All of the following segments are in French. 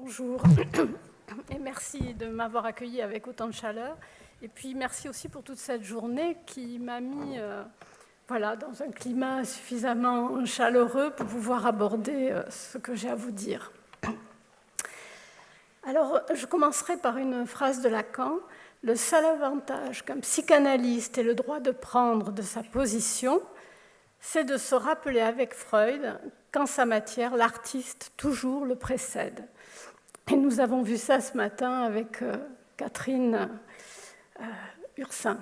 Bonjour et merci de m'avoir accueilli avec autant de chaleur. Et puis merci aussi pour toute cette journée qui m'a mis dans un climat suffisamment chaleureux pour pouvoir aborder ce que j'ai à vous dire. Alors, je commencerai par une phrase de Lacan. Le seul avantage qu'un psychanalyste ait le droit de prendre de sa position, c'est de se rappeler avec Freud qu'en sa matière, l'artiste toujours le précède. Et nous avons vu ça ce matin avec Catherine Ursin.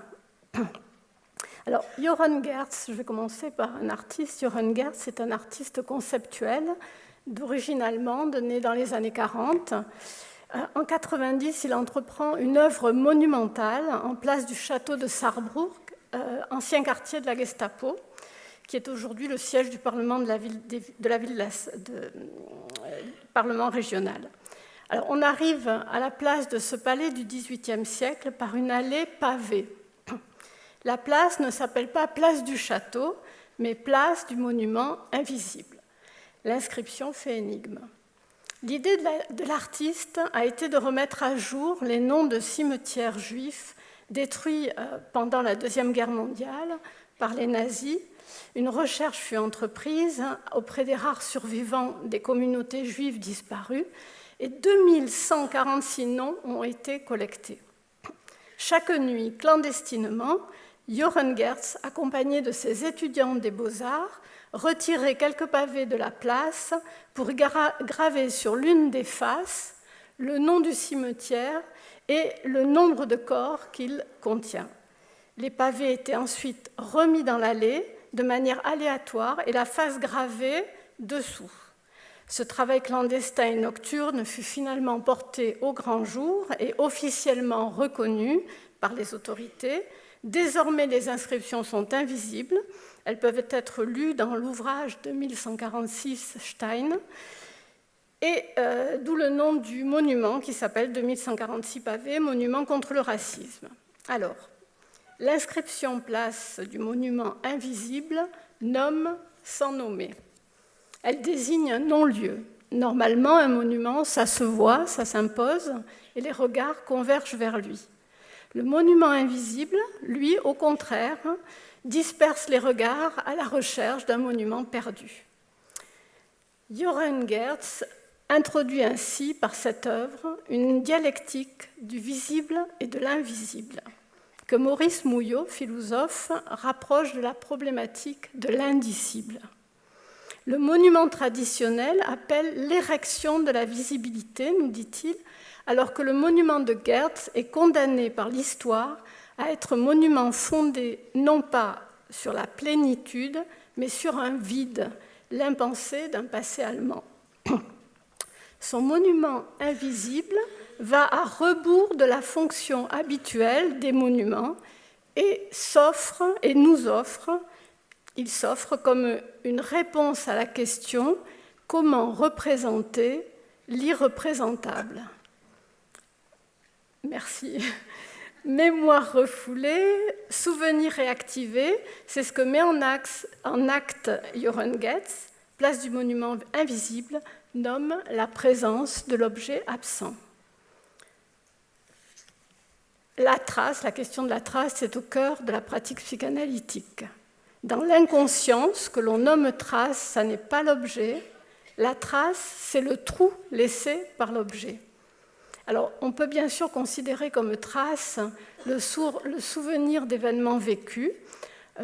Alors, Johann Gertz, je vais commencer par un artiste. Johann Gertz est un artiste conceptuel d'origine allemande, né dans les années 40. En 90, il entreprend une œuvre monumentale en place du château de Sarrebruck, ancien quartier de la Gestapo, qui est aujourd'hui le siège du Parlement Parlement régional. Alors, on arrive à la place de ce palais du XVIIIe siècle par une allée pavée. La place ne s'appelle pas place du château, mais place du monument invisible. L'inscription fait énigme. L'idée de l'artiste a été de remettre à jour les noms de cimetières juifs détruits pendant la Deuxième Guerre mondiale par les nazis. Une recherche fut entreprise auprès des rares survivants des communautés juives disparues et 2146 noms ont été collectés. Chaque nuit, clandestinement, Johann Gertz, accompagné de ses étudiants des Beaux-Arts, retirait quelques pavés de la place pour graver sur l'une des faces le nom du cimetière et le nombre de corps qu'il contient. Les pavés étaient ensuite remis dans l'allée de manière aléatoire et la face gravée dessous. Ce travail clandestin et nocturne fut finalement porté au grand jour et officiellement reconnu par les autorités. Désormais, les inscriptions sont invisibles. Elles peuvent être lues dans l'ouvrage de 1146 Stein, et d'où le nom du monument qui s'appelle 2146 pavés, monument contre le racisme. Alors, l'inscription place du monument invisible nomme sans nommer. Elle désigne un non-lieu. Normalement, un monument, ça se voit, ça s'impose, et les regards convergent vers lui. Le monument invisible, lui, au contraire, disperse les regards à la recherche d'un monument perdu. Johann Gertz introduit ainsi par cette œuvre une dialectique du visible et de l'invisible, que Maurice Mouillot, philosophe, rapproche de la problématique de l'indicible. Le monument traditionnel appelle l'érection de la visibilité, nous dit-il, alors que le monument de Gertz est condamné par l'histoire à être monument fondé non pas sur la plénitude, mais sur un vide, l'impensé d'un passé allemand. Son monument invisible va à rebours de la fonction habituelle des monuments et il s'offre comme une réponse à la question « Comment représenter l'irreprésentable ?» Merci. Mémoire refoulée, souvenir réactivé, c'est ce que met en acte Johann Gertz, place du monument invisible, nomme la présence de l'objet absent. La trace, la question de la trace, c'est au cœur de la pratique psychanalytique. Dans l'inconscience, que l'on nomme trace, ça n'est pas l'objet. La trace, c'est le trou laissé par l'objet. Alors, on peut bien sûr considérer comme trace le souvenir d'événements vécus.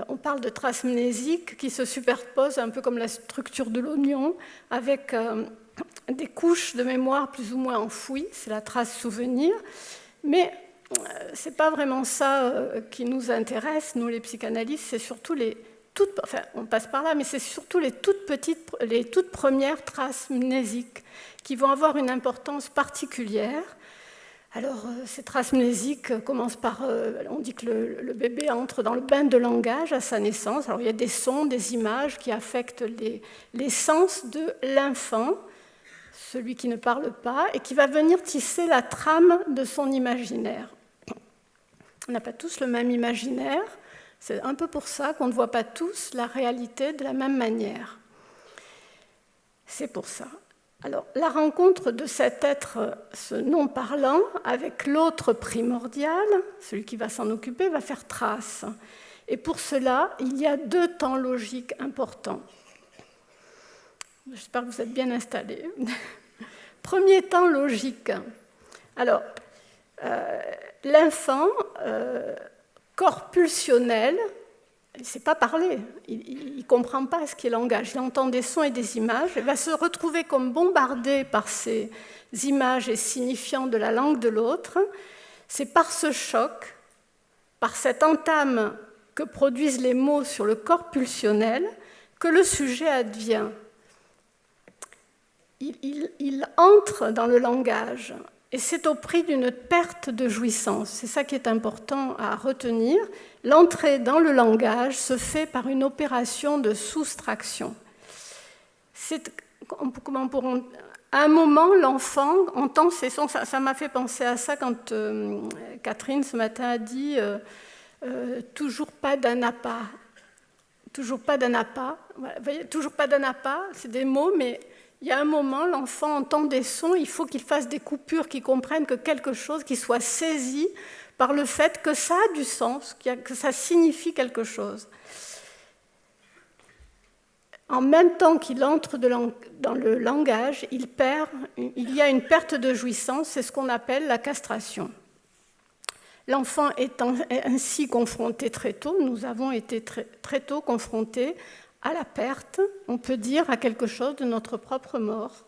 On parle de traces mnésiques qui se superposent un peu comme la structure de l'oignon, avec des couches de mémoire plus ou moins enfouies. C'est la trace souvenir. Mais ce n'est pas vraiment ça qui nous intéresse, nous les psychanalystes, c'est surtout on passe par là, mais c'est surtout les toutes premières traces mnésiques qui vont avoir une importance particulière. Alors, ces traces mnésiques commencent par, on dit que le bébé entre dans le bain de langage à sa naissance. Alors, il y a des sons, des images qui affectent les sens de l'enfant, celui qui ne parle pas, et qui va venir tisser la trame de son imaginaire. On n'a pas tous le même imaginaire. C'est un peu pour ça qu'on ne voit pas tous la réalité de la même manière. C'est pour ça. Alors, la rencontre de cet être, ce non-parlant, avec l'autre primordial, celui qui va s'en occuper, va faire trace. Et pour cela, il y a 2 temps logiques importants. J'espère que vous êtes bien installés. Premier temps logique. Alors, l'enfant, corps pulsionnel, il ne sait pas parler, il ne comprend pas ce qu'est le langage, il entend des sons et des images, il va se retrouver comme bombardé par ces images et signifiants de la langue de l'autre. C'est par ce choc, par cette entame que produisent les mots sur le corps pulsionnel, que le sujet advient. Il entre dans le langage, et c'est au prix d'une perte de jouissance. C'est ça qui est important à retenir. L'entrée dans le langage se fait par une opération de soustraction. À un moment, l'enfant entend ces sons. Ça m'a fait penser à ça quand Catherine, ce matin, a dit toujours pas d'anapa. Toujours pas d'anapa. Voilà, vous voyez, toujours pas d'anapa, c'est des mots, mais il y a un moment, l'enfant entend des sons, il faut qu'il fasse des coupures, qu'il comprenne que quelque chose, qu'il soit saisi par le fait que ça a du sens, que ça signifie quelque chose. En même temps qu'il entre dans le langage, il y a une perte de jouissance, c'est ce qu'on appelle la castration. L'enfant est ainsi confronté très tôt, nous avons été très tôt confrontés à la perte, on peut dire, à quelque chose de notre propre mort.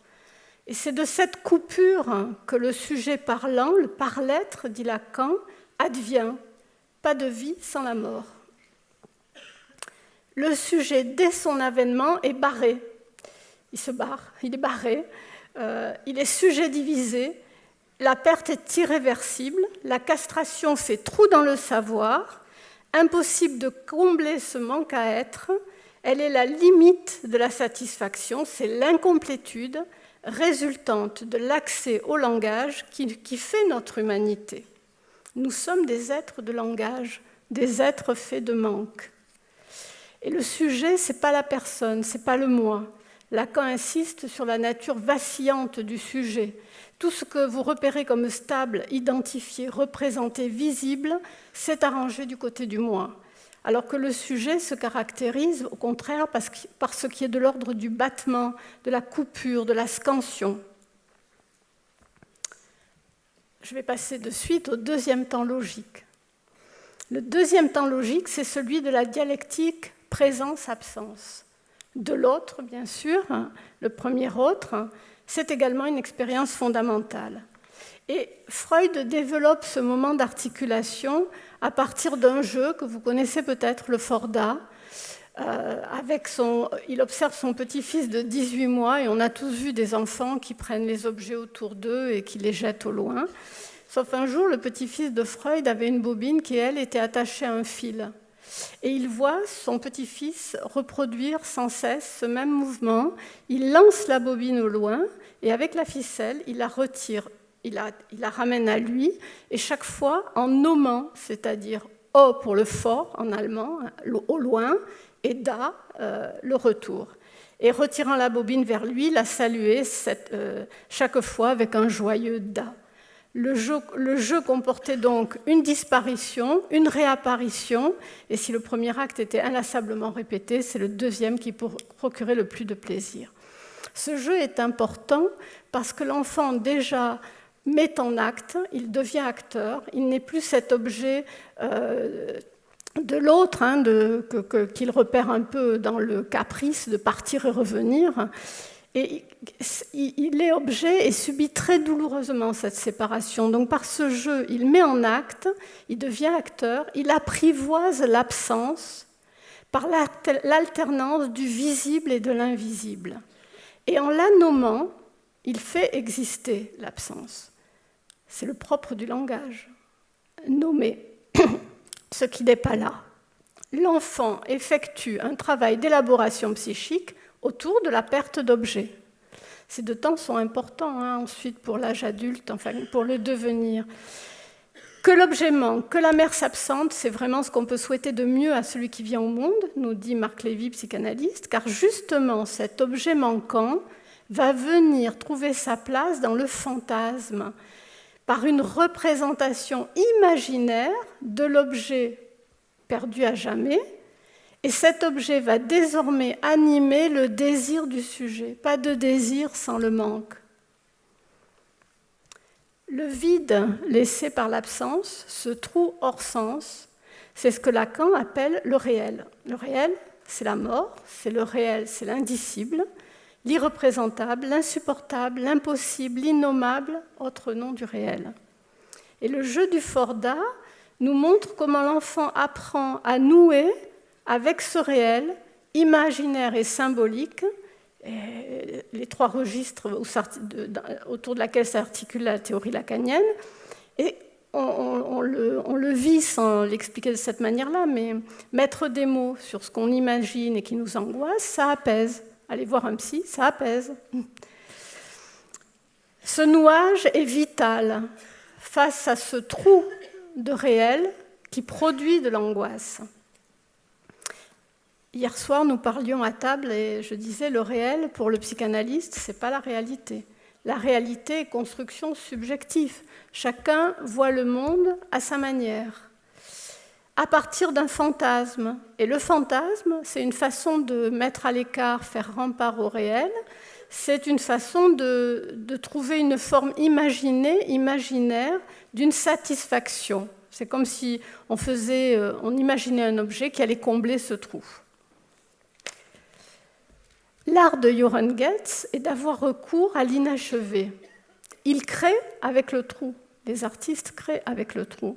Et c'est de cette coupure que le sujet parlant, le par-l'être, dit Lacan, advient. Pas de vie sans la mort. Le sujet, dès son avènement, est barré. Il se barre, il est barré, il est sujet divisé, la perte est irréversible, la castration fait trou dans le savoir, impossible de combler ce manque à être. Elle est la limite de la satisfaction, c'est l'incomplétude résultante de l'accès au langage qui fait notre humanité. Nous sommes des êtres de langage, des êtres faits de manque. Et le sujet, ce n'est pas la personne, ce n'est pas le moi. Lacan insiste sur la nature vacillante du sujet. Tout ce que vous repérez comme stable, identifié, représenté, visible, c'est arrangé du côté du moi. Alors que le sujet se caractérise, au contraire, par ce qui est de l'ordre du battement, de la coupure, de la scansion. Je vais passer de suite au 2e temps logique. Le 2e temps logique, c'est celui de la dialectique présence-absence. De l'autre, bien sûr, le premier autre, c'est également une expérience fondamentale. Et Freud développe ce moment d'articulation à partir d'un jeu que vous connaissez peut-être, le Forda. Il observe son petit-fils de 18 mois et on a tous vu des enfants qui prennent les objets autour d'eux et qui les jettent au loin. Sauf un jour, le petit-fils de Freud avait une bobine qui, elle, était attachée à un fil. Et il voit son petit-fils reproduire sans cesse ce même mouvement. Il lance la bobine au loin et avec la ficelle, il la retire. Il la ramène à lui, et chaque fois en nommant, c'est-à-dire « O » pour le fort en allemand, au loin, et « da » le retour. Et retirant la bobine vers lui, la saluer chaque fois avec un joyeux « da ». Le jeu comportait donc une disparition, une réapparition, et si le premier acte était inlassablement répété, c'est le 2e qui procurait le plus de plaisir. Ce jeu est important parce que l'enfant déjà met en acte, il devient acteur, il n'est plus cet objet de l'autre qu'il repère un peu dans le caprice de partir et revenir. Et il est objet et subit très douloureusement cette séparation. Donc par ce jeu, il met en acte, il devient acteur, il apprivoise l'absence par l'alternance du visible et de l'invisible. Et en la nommant, il fait exister l'absence. C'est le propre du langage. Nommer ce qui n'est pas là. L'enfant effectue un travail d'élaboration psychique autour de la perte d'objets. Ces 2 temps sont importants ensuite pour l'âge adulte, enfin pour le devenir. Que l'objet manque, que la mère s'absente, c'est vraiment ce qu'on peut souhaiter de mieux à celui qui vient au monde, nous dit Marc Lévy, psychanalyste, car justement cet objet manquant va venir trouver sa place dans le fantasme, par une représentation imaginaire de l'objet perdu à jamais, et cet objet va désormais animer le désir du sujet. Pas de désir sans le manque. Le vide laissé par l'absence, ce trou hors sens, c'est ce que Lacan appelle le réel. Le réel, c'est la mort, c'est le réel, c'est l'indicible, l'irreprésentable, l'insupportable, l'impossible, l'innommable, autre nom du réel. Et le jeu du Fordat nous montre comment l'enfant apprend à nouer avec ce réel, imaginaire et symbolique, et les trois registres autour de laquelle s'articule la théorie lacanienne. Et on le vit sans l'expliquer de cette manière-là, mais mettre des mots sur ce qu'on imagine et qui nous angoisse, ça apaise. Allez voir un psy, ça apaise. Ce nouage est vital face à ce trou de réel qui produit de l'angoisse. Hier soir, nous parlions à table et je disais le réel, pour le psychanalyste, ce n'est pas la réalité. La réalité est construction subjective. Chacun voit le monde à sa manière, à partir d'un fantasme. Et le fantasme, c'est une façon de mettre à l'écart, faire rempart au réel. C'est une façon de trouver une forme imaginée, imaginaire, d'une satisfaction. C'est comme si on imaginait un objet qui allait combler ce trou. L'art de Johann Goetz est d'avoir recours à l'inachevé. Il crée avec le trou. Les artistes créent avec le trou.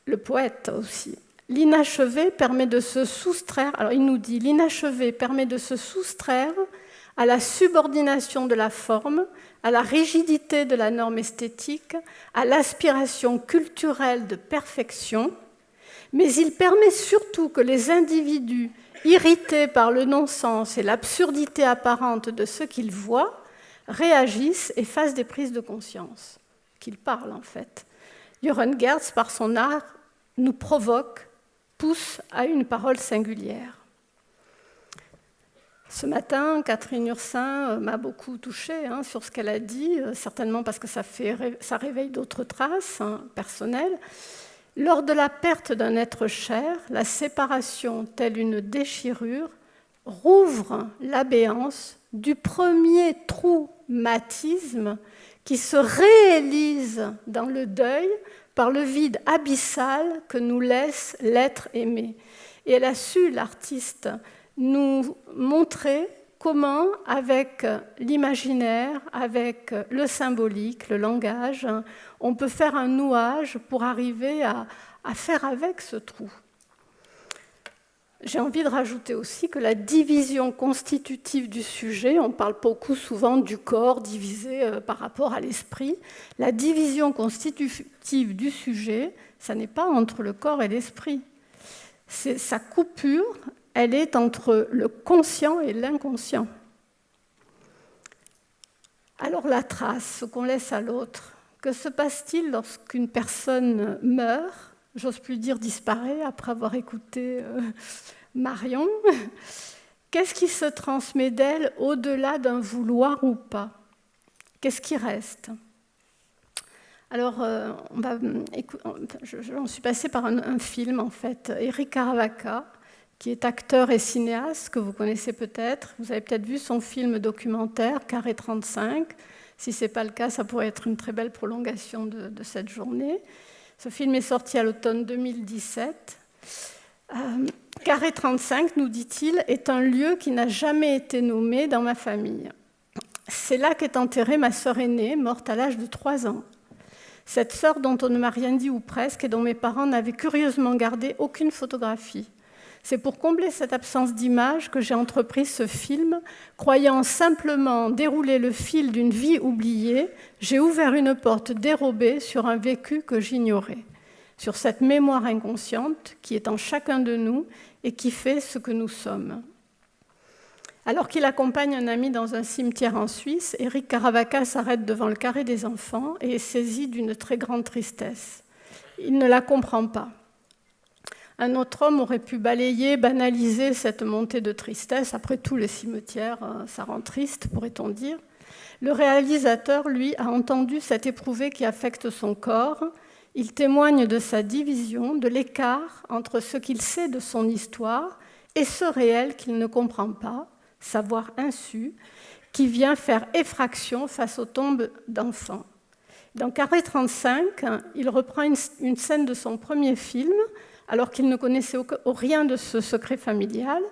Le poète aussi. L'inachevé permet de se soustraire, alors il nous dit, l'inachevé permet de se soustraire à la subordination de la forme, à la rigidité de la norme esthétique, à l'aspiration culturelle de perfection, mais il permet surtout que les individus irrités par le non-sens et l'absurdité apparente de ce qu'ils voient, réagissent et fassent des prises de conscience, qu'ils parlent en fait. Johann Goetz, par son art, nous provoque, pousse à une parole singulière. Ce matin, Catherine Ursin m'a beaucoup touchée sur ce qu'elle a dit, certainement parce que ça réveille d'autres traces personnelles. Lors de la perte d'un être cher, la séparation, telle une déchirure, rouvre l'abéance du premier traumatisme qui se réalise dans le deuil par le vide abyssal que nous laisse l'être aimé. Et elle a su, l'artiste, nous montrer comment, avec l'imaginaire, avec le symbolique, le langage, on peut faire un nouage pour arriver à faire avec ce trou. J'ai envie de rajouter aussi que la division constitutive du sujet, on parle beaucoup souvent du corps divisé par rapport à l'esprit, la division constitutive du sujet, ça n'est pas entre le corps et l'esprit. Sa coupure, elle est entre le conscient et l'inconscient. Alors la trace, ce qu'on laisse à l'autre, que se passe-t-il lorsqu'une personne meurt, j'ose plus dire disparaît, après avoir écouté Marion? Qu'est-ce qui se transmet d'elle au-delà d'un vouloir ou pas? Qu'est-ce qui reste? Alors, j'en suis passée par un film, en fait, Éric Caravaca, qui est acteur et cinéaste, que vous connaissez peut-être. Vous avez peut-être vu son film documentaire, Carré 35. Si ce n'est pas le cas, ça pourrait être une très belle prolongation de cette journée. Ce film est sorti à l'automne 2017. Carré 35, nous dit-il, est un lieu qui n'a jamais été nommé dans ma famille. C'est là qu'est enterrée ma sœur aînée, morte à l'âge de 3 ans. Cette sœur dont on ne m'a rien dit ou presque et dont mes parents n'avaient curieusement gardé aucune photographie. C'est pour combler cette absence d'image que j'ai entrepris ce film, croyant simplement dérouler le fil d'une vie oubliée, j'ai ouvert une porte dérobée sur un vécu que j'ignorais, sur cette mémoire inconsciente qui est en chacun de nous et qui fait ce que nous sommes. Alors qu'il accompagne un ami dans un cimetière en Suisse, Éric Caravaca s'arrête devant le carré des enfants et est saisi d'une très grande tristesse. Il ne la comprend pas. Un autre homme aurait pu balayer, banaliser cette montée de tristesse. Après tout, les cimetières, ça rend triste, pourrait-on dire. Le réalisateur, lui, a entendu cet éprouvé qui affecte son corps. Il témoigne de sa division, de l'écart entre ce qu'il sait de son histoire et ce réel qu'il ne comprend pas, savoir insu, qui vient faire effraction face aux tombes d'enfants. Dans Carré 35, il reprend une scène de son premier film, alors qu'il ne connaissait rien de ce secret familial.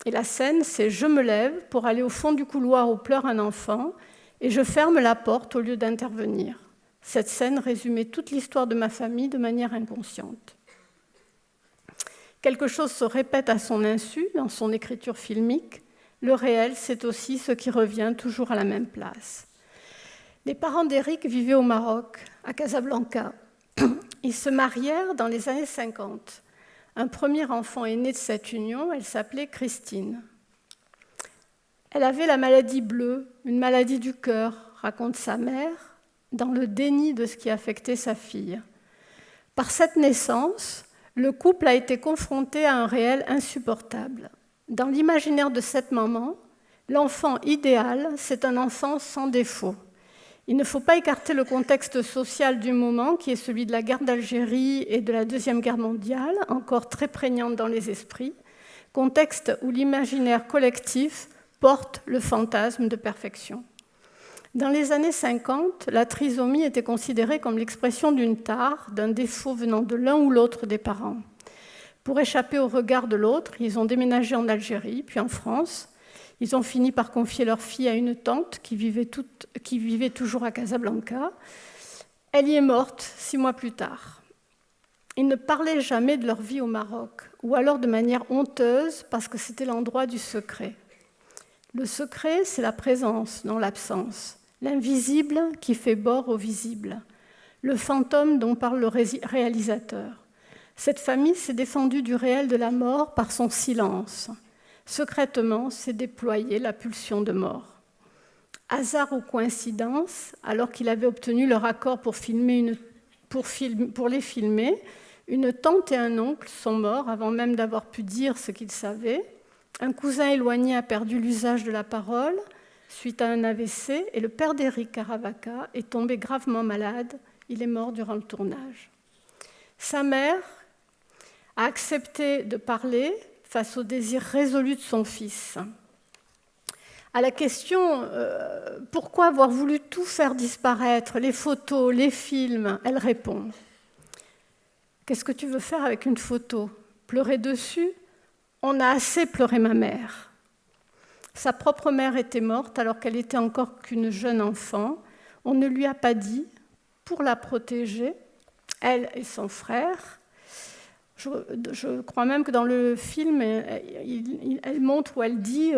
Et la scène, c'est « Je me lève pour aller au fond du couloir où pleure un enfant et je ferme la porte au lieu d'intervenir. Cette scène résumait toute l'histoire de ma famille de manière inconsciente. » Quelque chose se répète à son insu dans son écriture filmique. Le réel, c'est aussi ce qui revient toujours à la même place. Les parents d'Éric vivaient au Maroc, à Casablanca. Ils se marièrent dans les années 50. Un premier enfant est né de cette union, elle s'appelait Christine. Elle avait la maladie bleue, une maladie du cœur, raconte sa mère, dans le déni de ce qui affectait sa fille. Par cette naissance, le couple a été confronté à un réel insupportable. Dans l'imaginaire de cette maman, l'enfant idéal, c'est un enfant sans défaut. Il ne faut pas écarter le contexte social du moment, qui est celui de la guerre d'Algérie et de la Deuxième Guerre mondiale, encore très prégnante dans les esprits, contexte où l'imaginaire collectif porte le fantasme de perfection. Dans les années 50, la trisomie était considérée comme l'expression d'une tare, d'un défaut venant de l'un ou l'autre des parents. Pour échapper au regard de l'autre, ils ont déménagé en Algérie, puis en France. Ils ont fini par confier leur fille à une tante qui vivait toujours à Casablanca. Elle y est morte 6 mois plus tard. Ils ne parlaient jamais de leur vie au Maroc, ou alors de manière honteuse, parce que c'était l'endroit du secret. Le secret, c'est la présence, non l'absence. L'invisible qui fait bord au visible. Le fantôme dont parle le réalisateur. Cette famille s'est défendue du réel de la mort par son silence. Secrètement s'est déployée la pulsion de mort. Hasard ou coïncidence, alors qu'il avait obtenu leur accord pour les filmer, une tante et un oncle sont morts avant même d'avoir pu dire ce qu'ils savaient. Un cousin éloigné a perdu l'usage de la parole suite à un AVC et le père d'Éric Caravaca est tombé gravement malade. Il est mort durant le tournage. Sa mère a accepté de parler face au désir résolu de son fils. À la question « Pourquoi avoir voulu tout faire disparaître, les photos, les films ?», elle répond « Qu'est-ce que tu veux faire avec une photo ? Pleurer dessus ? On a assez pleuré ma mère. » Sa propre mère était morte alors qu'elle était encore qu'une jeune enfant. On ne lui a pas dit, pour la protéger, elle et son frère. Je crois même que dans le film, elle montre où elle dit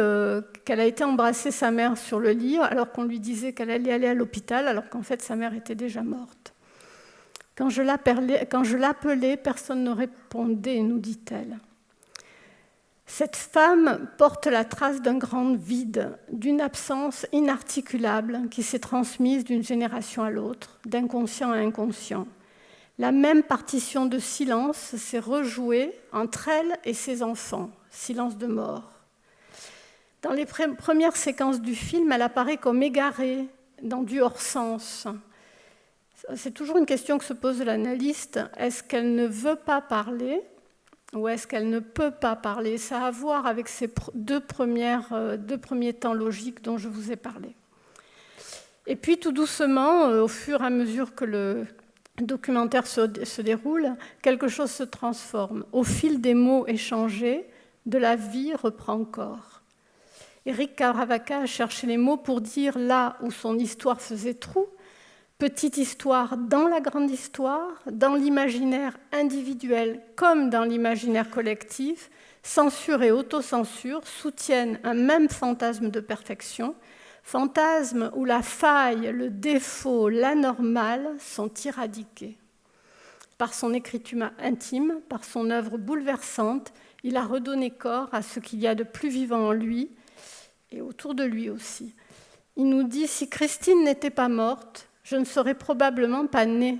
qu'elle a été embrasser sa mère sur le lit alors qu'on lui disait qu'elle allait aller à l'hôpital alors qu'en fait sa mère était déjà morte. Quand je l'appelais, personne ne répondait, nous dit-elle. Cette femme porte la trace d'un grand vide, d'une absence inarticulable qui s'est transmise d'une génération à l'autre, d'inconscient à inconscient. La même partition de silence s'est rejouée entre elle et ses enfants, silence de mort. Dans les premières séquences du film, elle apparaît comme égarée, dans du hors-sens. C'est toujours une question que se pose l'analyste. Est-ce qu'elle ne veut pas parler ou est-ce qu'elle ne peut pas parler ? Ça a à voir avec ces deux premiers temps logiques dont je vous ai parlé. Et puis, tout doucement, au fur et à mesure que le documentaire se déroule, quelque chose se transforme. Au fil des mots échangés, de la vie reprend corps. Éric Caravaca a cherché les mots pour dire là où son histoire faisait trou, petite histoire dans la grande histoire, dans l'imaginaire individuel comme dans l'imaginaire collectif, censure et autocensure soutiennent un même fantasme de perfection, fantasme où la faille, le défaut, l'anormal sont éradiqués. Par son écriture intime, par son œuvre bouleversante, il a redonné corps à ce qu'il y a de plus vivant en lui et autour de lui aussi. Il nous dit « Si Christine n'était pas morte, je ne serais probablement pas née. »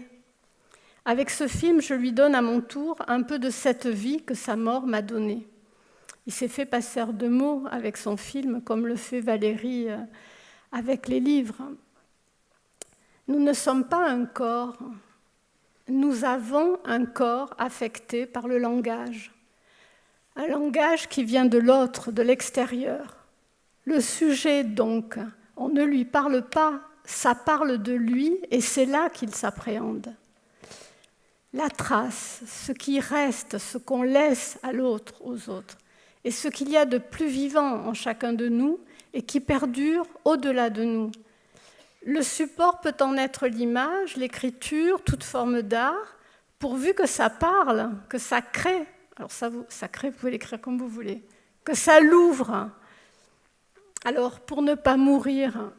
Avec ce film, je lui donne à mon tour un peu de cette vie que sa mort m'a donnée. Il s'est fait passeur de mots avec son film, comme le fait Valérie avec les livres. Nous ne sommes pas un corps, nous avons un corps affecté par le langage. Un langage qui vient de l'autre, de l'extérieur. Le sujet, donc, on ne lui parle pas, ça parle de lui et c'est là qu'il s'appréhende. La trace, ce qui reste, ce qu'on laisse à l'autre, aux autres, et ce qu'il y a de plus vivant en chacun de nous et qui perdure au-delà de nous. Le support peut en être l'image, l'écriture, toute forme d'art, pourvu que ça parle, que ça crée. Alors ça crée, vous pouvez l'écrire comme vous voulez. Que ça l'ouvre. Alors, pour ne pas mourir,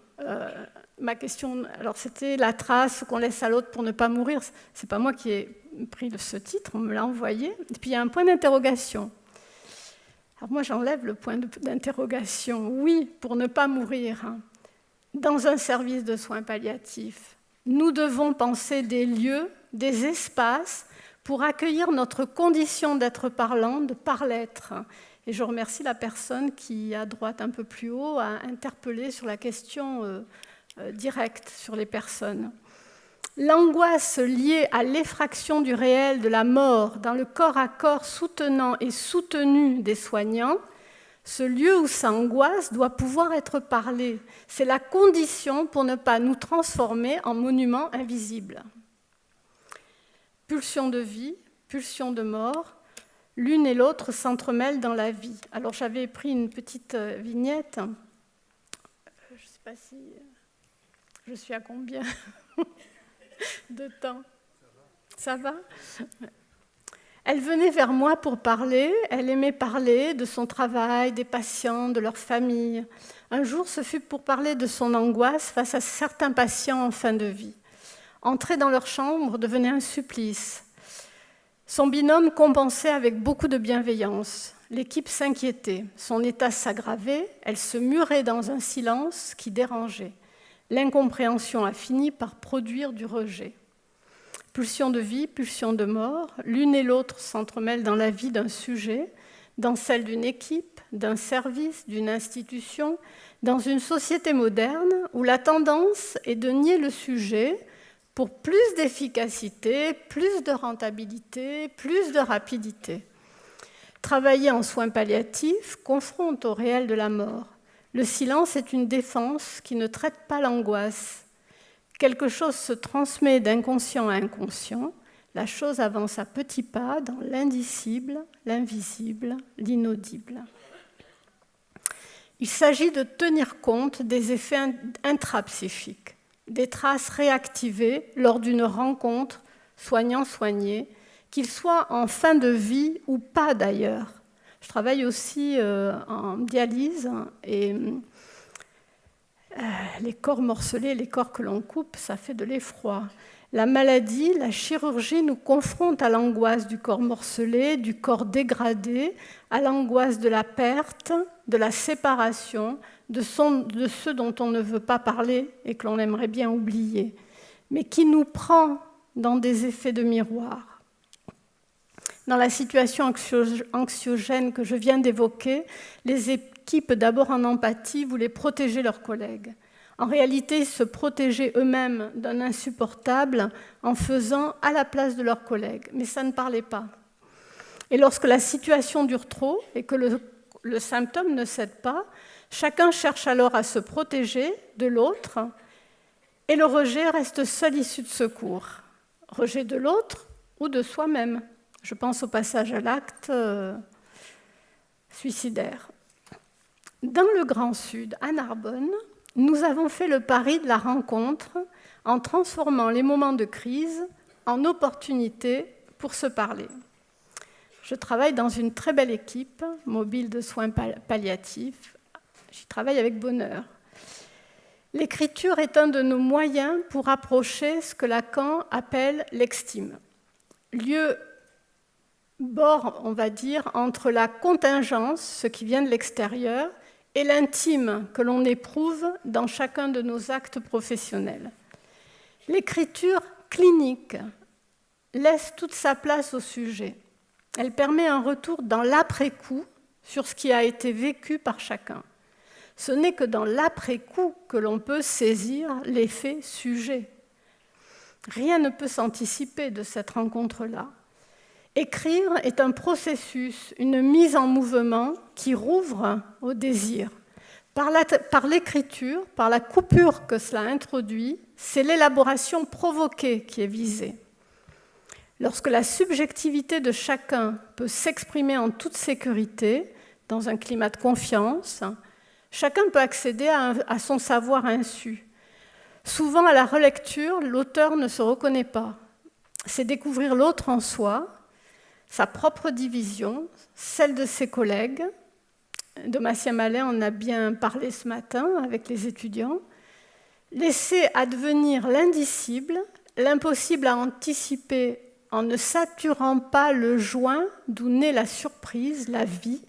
ma question, alors c'était la trace qu'on laisse à l'autre pour ne pas mourir. C'est pas moi qui ai pris ce titre, on me l'a envoyé. Et puis il y a un point d'interrogation. Alors moi, j'enlève le point d'interrogation. Oui, pour ne pas mourir. Dans un service de soins palliatifs, nous devons penser des lieux, des espaces pour accueillir notre condition d'être parlante par l'être. Et je remercie la personne qui, à droite un peu plus haut, a interpellé sur la question directe sur les personnes. L'angoisse liée à l'effraction du réel de la mort dans le corps à corps soutenant et soutenu des soignants, ce lieu où ça angoisse doit pouvoir être parlé. C'est la condition pour ne pas nous transformer en monuments invisibles. Pulsion de vie, pulsion de mort, l'une et l'autre s'entremêlent dans la vie. Alors j'avais pris une petite vignette. Je ne sais pas si je suis à combien de temps. Ça va ? Elle venait vers moi pour parler, elle aimait parler de son travail, des patients, de leur famille. Un jour, ce fut pour parler de son angoisse face à certains patients en fin de vie. Entrer dans leur chambre devenait un supplice. Son binôme compensait avec beaucoup de bienveillance. L'équipe s'inquiétait, son état s'aggravait, elle se murait dans un silence qui dérangeait. L'incompréhension a fini par produire du rejet. Pulsion de vie, pulsion de mort, l'une et l'autre s'entremêlent dans la vie d'un sujet, dans celle d'une équipe, d'un service, d'une institution, dans une société moderne où la tendance est de nier le sujet pour plus d'efficacité, plus de rentabilité, plus de rapidité. Travailler en soins palliatifs confronte au réel de la mort. Le silence est une défense qui ne traite pas l'angoisse. Quelque chose se transmet d'inconscient à inconscient, la chose avance à petits pas dans l'indicible, l'invisible, l'inaudible. Il s'agit de tenir compte des effets intrapsychiques, des traces réactivées lors d'une rencontre soignant-soigné, qu'il soit en fin de vie ou pas d'ailleurs. Je travaille aussi en dialyse et les corps morcelés, les corps que l'on coupe, ça fait de l'effroi. La maladie, la chirurgie nous confronte à l'angoisse du corps morcelé, du corps dégradé, à l'angoisse de la perte, de la séparation, de ceux dont on ne veut pas parler et que l'on aimerait bien oublier, mais qui nous prend dans des effets de miroir. Dans la situation anxiogène que je viens d'évoquer, les équipes, d'abord en empathie, voulaient protéger leurs collègues. En réalité, se protéger eux-mêmes d'un insupportable en faisant à la place de leurs collègues. Mais ça ne parlait pas. Et lorsque la situation dure trop et que le symptôme ne cède pas, chacun cherche alors à se protéger de l'autre et le rejet reste seule issue de secours. Rejet de l'autre ou de soi-même. Je pense au passage à l'acte suicidaire. Dans le Grand Sud, à Narbonne, nous avons fait le pari de la rencontre en transformant les moments de crise en opportunités pour se parler. Je travaille dans une très belle équipe mobile de soins palliatifs. J'y travaille avec bonheur. L'écriture est un de nos moyens pour approcher ce que Lacan appelle l'extime. Lieu bord, on va dire, entre la contingence, ce qui vient de l'extérieur, et l'intime que l'on éprouve dans chacun de nos actes professionnels. L'écriture clinique laisse toute sa place au sujet. Elle permet un retour dans l'après-coup sur ce qui a été vécu par chacun. Ce n'est que dans l'après-coup que l'on peut saisir l'effet sujet. Rien ne peut s'anticiper de cette rencontre-là. Écrire est un processus, une mise en mouvement qui rouvre au désir. Par l'écriture, par la coupure que cela introduit, c'est l'élaboration provoquée qui est visée. Lorsque la subjectivité de chacun peut s'exprimer en toute sécurité, dans un climat de confiance, chacun peut accéder à son savoir insu. Souvent, à la relecture, l'auteur ne se reconnaît pas. C'est découvrir l'autre en soi, sa propre division, celle de ses collègues. Domitien Mallet en a bien parlé ce matin avec les étudiants. Laisser advenir l'indicible, l'impossible à anticiper en ne saturant pas le joint d'où naît la surprise, la vie.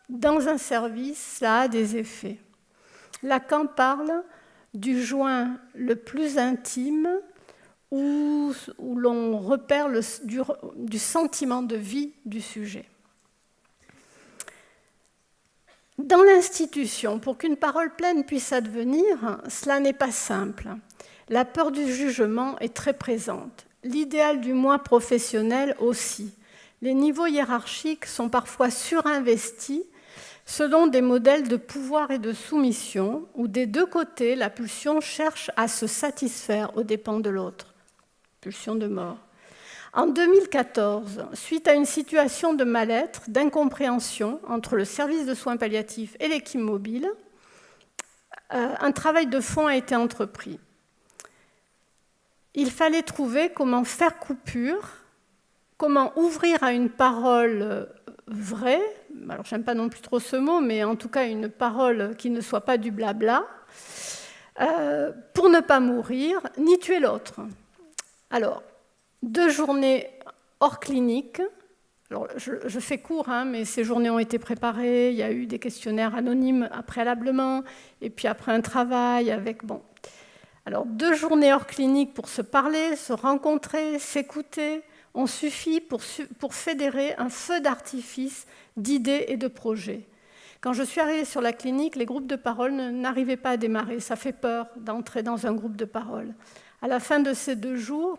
Dans un service, cela a des effets. Lacan parle du joint le plus intime où l'on repère du sentiment de vie du sujet. Dans l'institution, pour qu'une parole pleine puisse advenir, cela n'est pas simple. La peur du jugement est très présente. L'idéal du moi professionnel aussi. Les niveaux hiérarchiques sont parfois surinvestis selon des modèles de pouvoir et de soumission où des deux côtés, la pulsion cherche à se satisfaire aux dépens de l'autre. Pulsion de mort. En 2014, suite à une situation de mal-être, d'incompréhension entre le service de soins palliatifs et l'équipe mobile, un travail de fond a été entrepris. Il fallait trouver comment faire coupure, comment ouvrir à une parole vraie, alors j'aime pas non plus trop ce mot, mais en tout cas une parole qui ne soit pas du blabla, pour ne pas mourir, ni tuer l'autre. Alors, 2 journées hors clinique. Alors, je fais court, mais ces journées ont été préparées. Il y a eu des questionnaires anonymes préalablement, et puis après un travail avec... Bon. Alors, 2 journées hors clinique pour se parler, se rencontrer, s'écouter, ont suffi pour fédérer un feu d'artifice d'idées et de projets. Quand je suis arrivée sur la clinique, les groupes de parole n'arrivaient pas à démarrer. Ça fait peur d'entrer dans un groupe de parole. À la fin de ces 2 jours,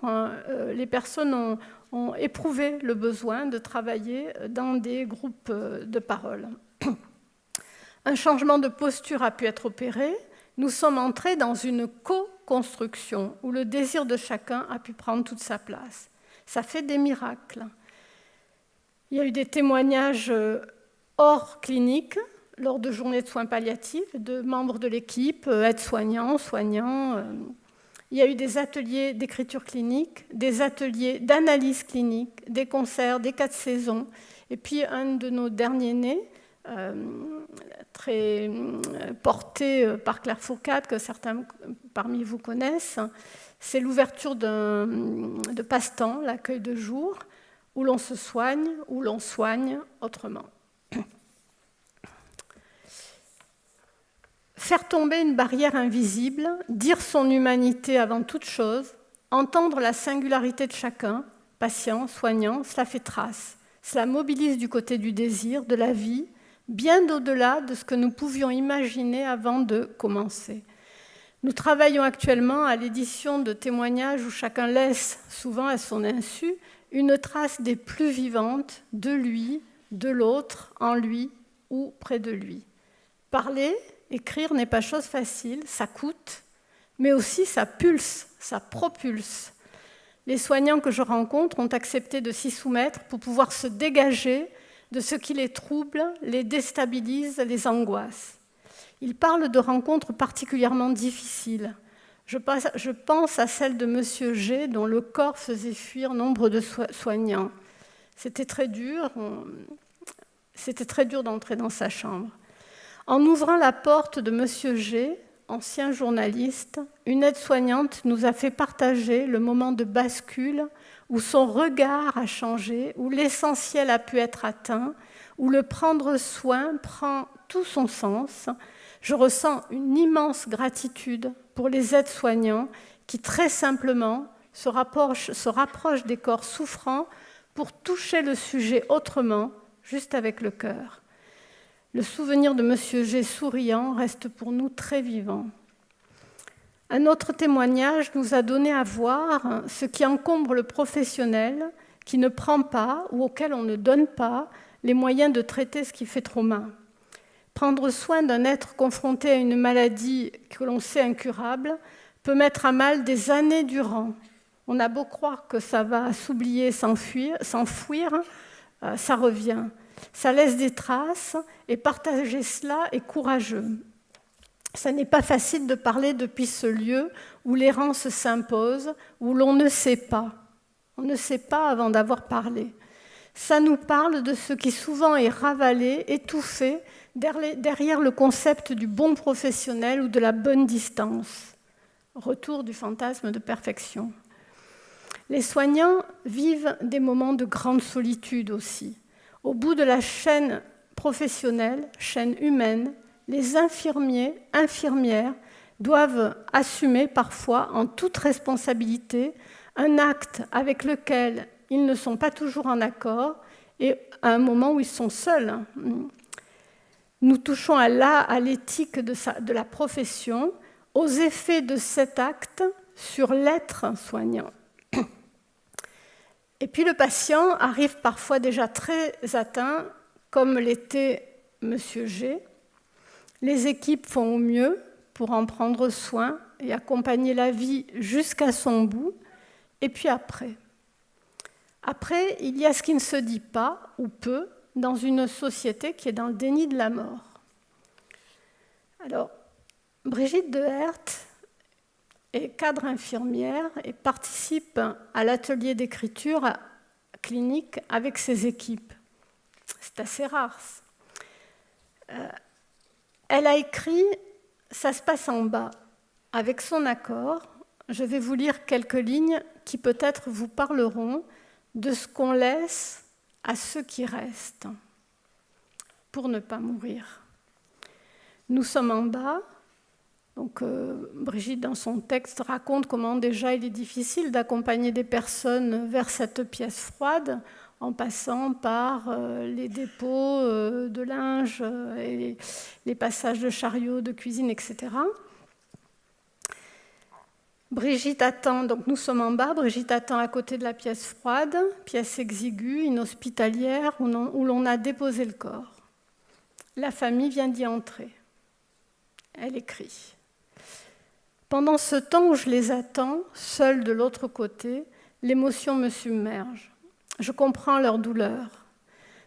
les personnes ont éprouvé le besoin de travailler dans des groupes de parole. Un changement de posture a pu être opéré. Nous sommes entrés dans une co-construction où le désir de chacun a pu prendre toute sa place. Ça fait des miracles. Il y a eu des témoignages hors clinique, lors de journées de soins palliatifs, de membres de l'équipe, aides-soignants, soignants. Il y a eu des ateliers d'écriture clinique, des ateliers d'analyse clinique, des concerts, des 4 saisons. Et puis un de nos derniers nés, très porté par Claire Fourcade, que certains parmi vous connaissent, c'est l'ouverture de passe-temps, l'accueil de jour, où l'on se soigne, où l'on soigne autrement. Faire tomber une barrière invisible, dire son humanité avant toute chose, entendre la singularité de chacun, patient, soignant, cela fait trace. Cela mobilise du côté du désir, de la vie, bien au-delà de ce que nous pouvions imaginer avant de commencer. Nous travaillons actuellement à l'édition de témoignages où chacun laisse, souvent à son insu, une trace des plus vivantes de lui, de l'autre, en lui ou près de lui. Parler, écrire n'est pas chose facile, ça coûte, mais aussi ça pulse, ça propulse. Les soignants que je rencontre ont accepté de s'y soumettre pour pouvoir se dégager de ce qui les trouble, les déstabilise, les angoisse. Ils parlent de rencontres particulièrement difficiles. Je pense à celle de M. G, dont le corps faisait fuir nombre de soignants. C'était très dur d'entrer dans sa chambre. En ouvrant la porte de M. G, ancien journaliste, une aide-soignante nous a fait partager le moment de bascule où son regard a changé, où l'essentiel a pu être atteint, où le prendre soin prend tout son sens. Je ressens une immense gratitude pour les aides-soignants qui, très simplement, se rapproche des corps souffrants pour toucher le sujet autrement, juste avec le cœur. Le souvenir de Monsieur G souriant reste pour nous très vivant. Un autre témoignage nous a donné à voir ce qui encombre le professionnel qui ne prend pas ou auquel on ne donne pas les moyens de traiter ce qui fait trop mal. Prendre soin d'un être confronté à une maladie que l'on sait incurable peut mettre à mal des années durant. On a beau croire que ça va s'oublier, s'enfuir, ça revient. Ça laisse des traces et partager cela est courageux. Ça n'est pas facile de parler depuis ce lieu où l'errance s'impose, où l'on ne sait pas. On ne sait pas avant d'avoir parlé. Ça nous parle de ce qui souvent est ravalé, étouffé, derrière le concept du bon professionnel ou de la bonne distance. Retour du fantasme de perfection. Les soignants vivent des moments de grande solitude aussi. Au bout de la chaîne professionnelle, chaîne humaine, les infirmiers, infirmières doivent assumer parfois en toute responsabilité un acte avec lequel ils ne sont pas toujours en accord et à un moment où ils sont seuls. Nous touchons à l'éthique de la profession, aux effets de cet acte sur l'être soignant. Et puis le patient arrive parfois déjà très atteint, comme l'était Monsieur G. Les équipes font au mieux pour en prendre soin et accompagner la vie jusqu'à son bout. Et puis après, il y a ce qui ne se dit pas ou peu dans une société qui est dans le déni de la mort. Alors, Brigitte de Herth est cadre infirmière et participe à l'atelier d'écriture clinique avec ses équipes. C'est assez rare. Elle a écrit « Ça se passe en bas ». Avec son accord, je vais vous lire quelques lignes qui peut-être vous parleront de ce qu'on laisse à ceux qui restent pour ne pas mourir. Nous sommes en bas. Donc, Brigitte, dans son texte, raconte comment déjà il est difficile d'accompagner des personnes vers cette pièce froide en passant par les dépôts de linge et les passages de chariots, de cuisine, etc. Brigitte attend, donc nous sommes en bas, Brigitte attend à côté de la pièce froide, pièce exiguë, inhospitalière, où l'on a déposé le corps. La famille vient d'y entrer. Elle écrit. Pendant ce temps où je les attends, seule de l'autre côté, l'émotion me submerge. Je comprends leur douleur,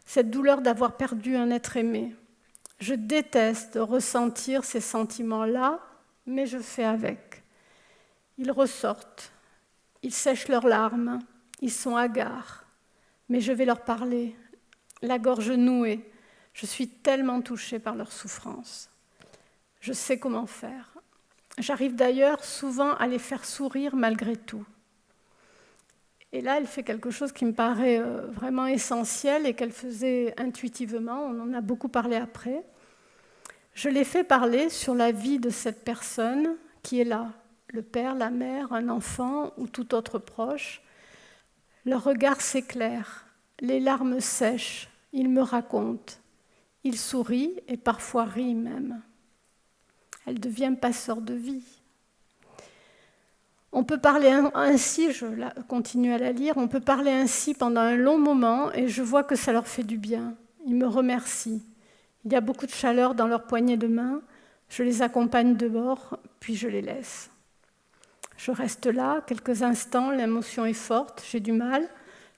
cette douleur d'avoir perdu un être aimé. Je déteste ressentir ces sentiments-là, mais je fais avec. Ils ressortent, ils sèchent leurs larmes, ils sont hagards, mais je vais leur parler, la gorge nouée. Je suis tellement touchée par leur souffrance. Je sais comment faire. J'arrive d'ailleurs souvent à les faire sourire malgré tout. Et là, elle fait quelque chose qui me paraît vraiment essentiel et qu'elle faisait intuitivement. On en a beaucoup parlé après. Je les fais parler sur la vie de cette personne qui est là, le père, la mère, un enfant ou tout autre proche. Leur regard s'éclaire, les larmes sèchent, ils me racontent. Ils sourient et parfois rient même. Elle devient passeur de vie. On peut parler ainsi, je continue à la lire, on peut parler ainsi pendant un long moment et je vois que ça leur fait du bien. Ils me remercient. Il y a beaucoup de chaleur dans leurs poignées de main. Je les accompagne dehors, puis je les laisse. Je reste là quelques instants, l'émotion est forte, j'ai du mal.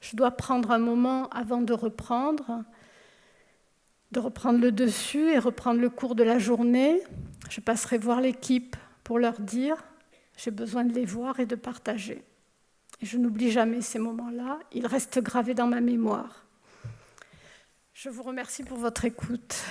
Je dois prendre un moment avant de reprendre le dessus et reprendre le cours de la journée. Je passerai voir l'équipe pour leur dire « j'ai besoin de les voir et de partager ». Et je n'oublie jamais ces moments-là, ils restent gravés dans ma mémoire. Je vous remercie pour votre écoute.